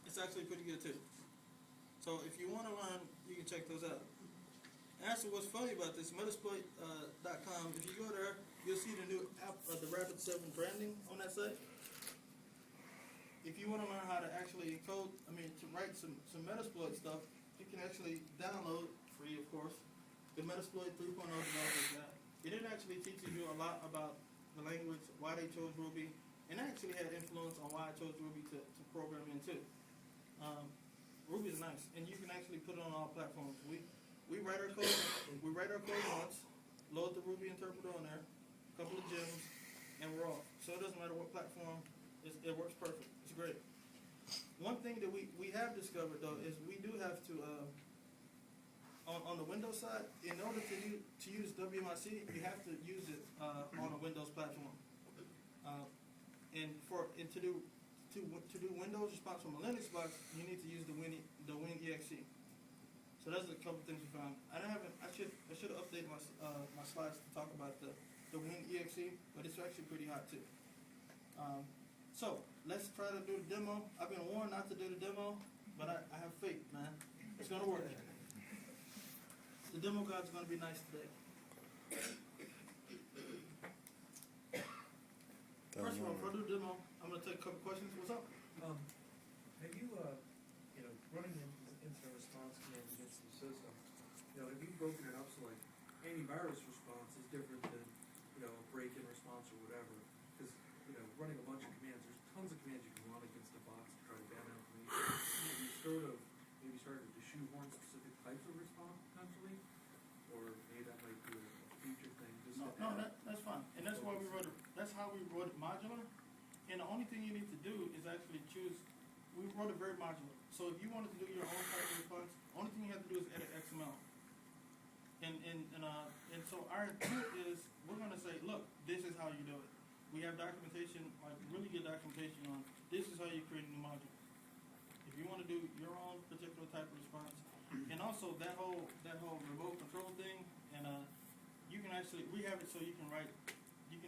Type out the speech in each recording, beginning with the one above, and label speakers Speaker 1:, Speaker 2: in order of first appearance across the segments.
Speaker 1: It's actually pretty good too. So if you want to learn, you can check those out. Actually, what's funny about this, Metasponse.com, if you go there, you'll see the new app of the Rapid 7 branding on that site. If you want to learn how to actually encode, to write some Metasploit stuff, you can actually download, free of course, the Metasploit 3.0 developers guide. It actually teaches you a lot about the language, why they chose Ruby, and actually had influence on why I chose Ruby to program in too. Ruby is nice, and you can actually put it on all platforms. We write our code. We write our code once, load the Ruby interpreter on there, a couple of gems, and we're off. So it doesn't matter what platform. It works perfect. It's great. One thing that we have discovered though is we do have to on the Windows side, in order to use WMIC, you have to use it on a Windows platform. And to do Windows response from a Linux box, you need to use the WinExe. So that's a couple things we found. I should have updated my slides to talk about the WinExe, but it's actually pretty hot too. So let's try to do the demo. I've been warned not to do the demo, but I have faith, man. It's gonna work. The demo guide's gonna be nice today. First of all, before I do the demo, I'm going to take a couple questions. What's up?
Speaker 2: Have you, running incident response commands against the system, have you broken it up so like antivirus response is different than, a break-in response or whatever? Because, running a bunch of commands, there's tons of commands you can run against a box to try to ban information. You sort of maybe started to shoehorn specific types of response potentially, or maybe that might be a future thing.
Speaker 1: That's fine, and that's why we wrote it. That's how we wrote it modular. And the only thing you need to do is actually choose. We wrote it very modular. So if you wanted to do your own type of response, only thing you have to do is edit XML. And so our intent is we're going to say, look, this is how you do it. We have documentation, like really good documentation on this is how you create a new module. If you want to do your own particular type of response, and also that whole remote control thing, and you can actually, we have it so you can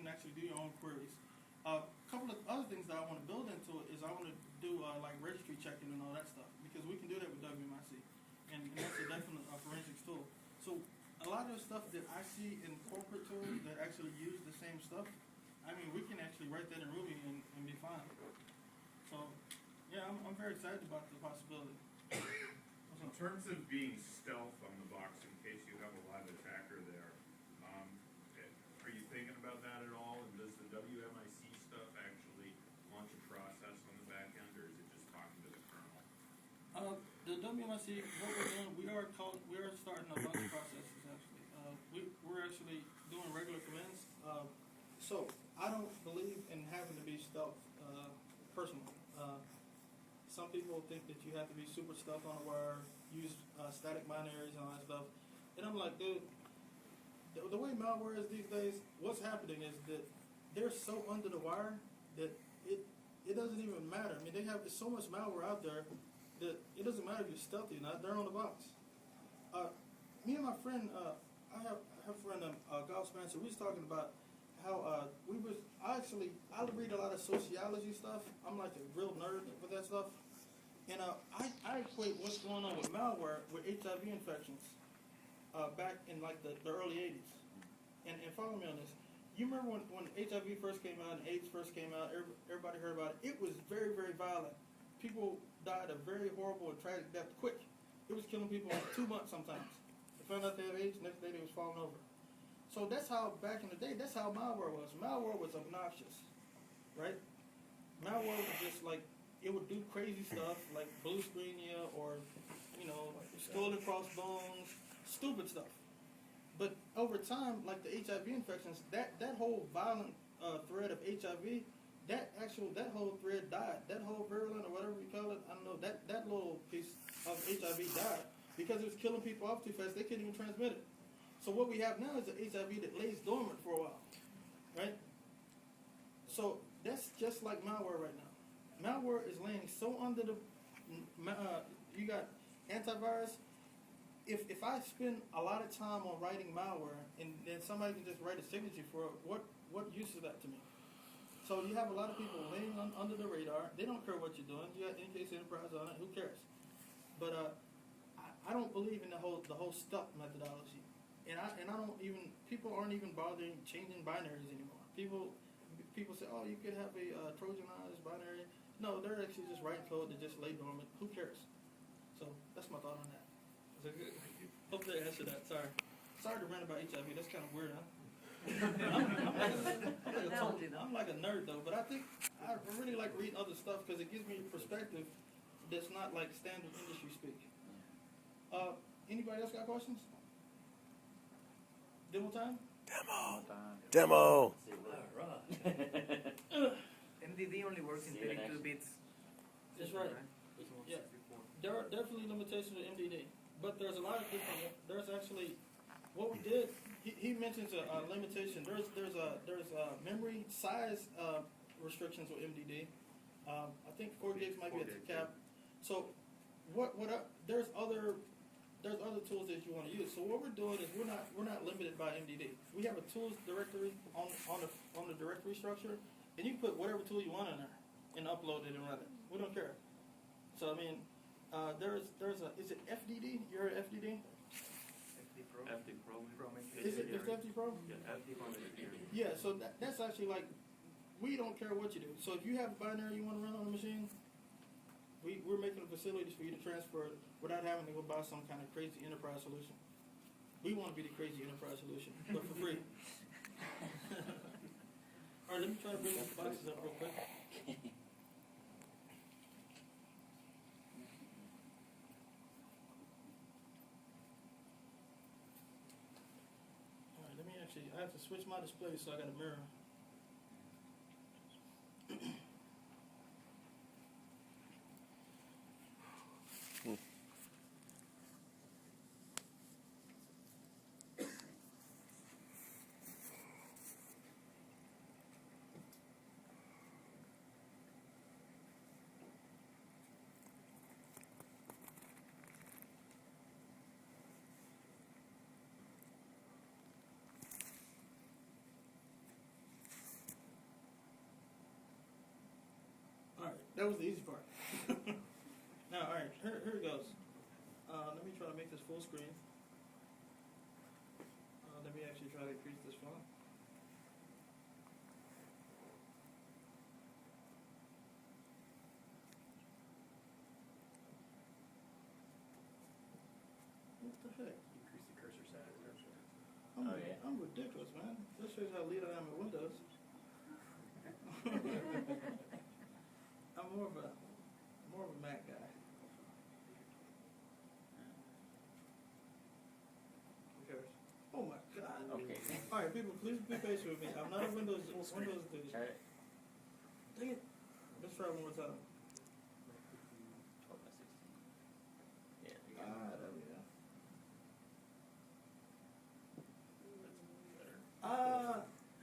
Speaker 1: actually do your own queries. A couple of other things that I want to build into it is I want to do like registry checking and all that stuff, because we can do that with WMIC, and that's a definite forensics tool. So a lot of the stuff that I see in corporate tools that actually use the same stuff, we can actually write that in Ruby and be fine. So yeah, I'm very excited about the possibility.
Speaker 3: In terms of being stealth on the box, in case you have a live attacker there, are you thinking about that at all? And does the WMIC stuff actually launch a process on the back end, or is it just talking to the kernel?
Speaker 1: The WMIC, what we're doing, we are starting a bunch of processes actually. We're actually doing regular commands. So I don't believe in having to be stealth personally. Some people think that you have to be super stealth on the wire, use static binaries and all that stuff. And I'm like, dude, the way malware is these days, what's happening is that they're so under the wire that it doesn't even matter. They have so much malware out there that it doesn't matter if you're stealthy or not. They're on the box. Me and my friend, I have a friend, Golf Spencer. We was talking about how I read a lot of sociology stuff. I'm like a real nerd with that stuff. And I equate what's going on with malware with HIV infections back in like the early 80s. And follow me on this. You remember when HIV first came out and AIDS first came out, everybody heard about it. It was very, very violent. People died a very horrible and tragic death quick. It was killing people in 2 months sometimes. They found out they had AIDS, next day they was falling over. So that's how, back in the day, that's how malware was. Malware was obnoxious, right? Malware was just like, it would do crazy stuff like blue screen you or, skull and crossbones, stupid stuff. But over time, like the HIV infections, that whole violent thread of HIV, that whole thread died. That whole virulent or whatever you call it, I don't know, that little piece of HIV died because it was killing people off too fast. They couldn't even transmit it. So what we have now is an HIV that lays dormant for a while, right? So that's just like malware right now. Malware is laying so under the, you got antivirus. If I spend a lot of time on writing malware and then somebody can just write a signature for it, what use is that to me? So you have a lot of people laying under the radar. They don't care what you're doing. You got in-case enterprise on it. Who cares? But I don't believe in the whole stuck methodology. And I don't even, people aren't even bothering changing binaries anymore. People say, oh, you could have a Trojanized binary. No, they're actually just writing code that just lay dormant. Who cares? So that's my thought on that. Is that good? Hopefully I answered that. Sorry to rant about HIV. That's kind of weird, huh? I'm like a nerd though, but I think I really like reading other stuff because it gives me perspective that's not like standard industry speak. Anybody else got questions? Demo time?
Speaker 4: Demo.
Speaker 5: MDD only works in 32 bits.
Speaker 1: That's right. Yeah. There are definitely limitations with MDD, but there's a lot of different. There's actually what we did. He mentions a limitation. There's memory size restrictions with MDD. I think 4 gigs might be at the cap. So there's other tools that you want to use. So what we're doing is we're not limited by MDD. We have a tools directory on the directory structure, and you can put whatever tool you want in there and upload it and run it. We don't care. So I mean, is it FDD? You're an FDD?
Speaker 5: FD Pro.
Speaker 1: Is it FD Pro?
Speaker 5: Yeah, FD Pro.
Speaker 1: Yeah. So that's actually like, we don't care what you do. So if you have a binary you want to run on a machine, we're making facilities for you to transfer it without having to go buy some kind of crazy enterprise solution. We want to be the crazy enterprise solution, but for free. All right, let me try to bring these boxes up real quick. All right, I have to switch my display, so I got a mirror. That was the easy part. Now, all right, here it goes. Let me try to make this full screen. Let me actually try to increase this font. What the heck?
Speaker 5: Increase the cursor size.
Speaker 1: I'm ridiculous, man. This shows how lead I am at Windows. I'm more of a Mac guy. Who cares? Oh my God.
Speaker 5: Okay.
Speaker 1: All right, people, please be patient with me. I'm not a Windows dude.
Speaker 5: Try it.
Speaker 1: Dang it. Let's try one more time.
Speaker 5: 12 by 16. Yeah.
Speaker 1: There we go.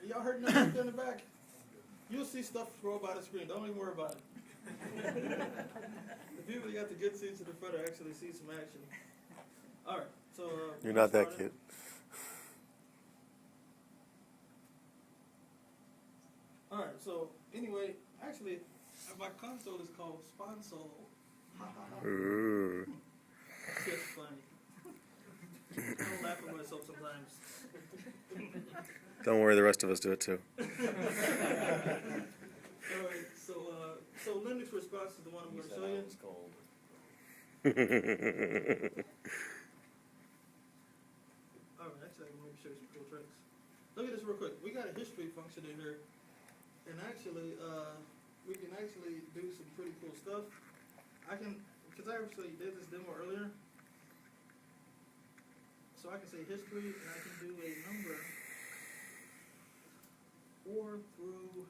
Speaker 1: Y'all heard nothing up there in the back? You'll see stuff scroll by the screen. Don't even worry about it. The people that got the good seats in the front are actually see some action. All right, so
Speaker 4: You're not that kid.
Speaker 1: All right, so anyway, actually, my console is called Sponsole.
Speaker 4: Ooh.
Speaker 1: It's funny. I don't laugh at myself sometimes.
Speaker 4: Don't worry, the rest of us do it too.
Speaker 1: All right, so Linux response is the one I'm going to show you.
Speaker 5: Cold.
Speaker 1: All right, actually, I can maybe show you some cool tricks. Look at this real quick. We got a history function in here, and actually, we can actually do some pretty cool stuff. Because I actually did this demo earlier, so I can say history, and I can do a number 4 through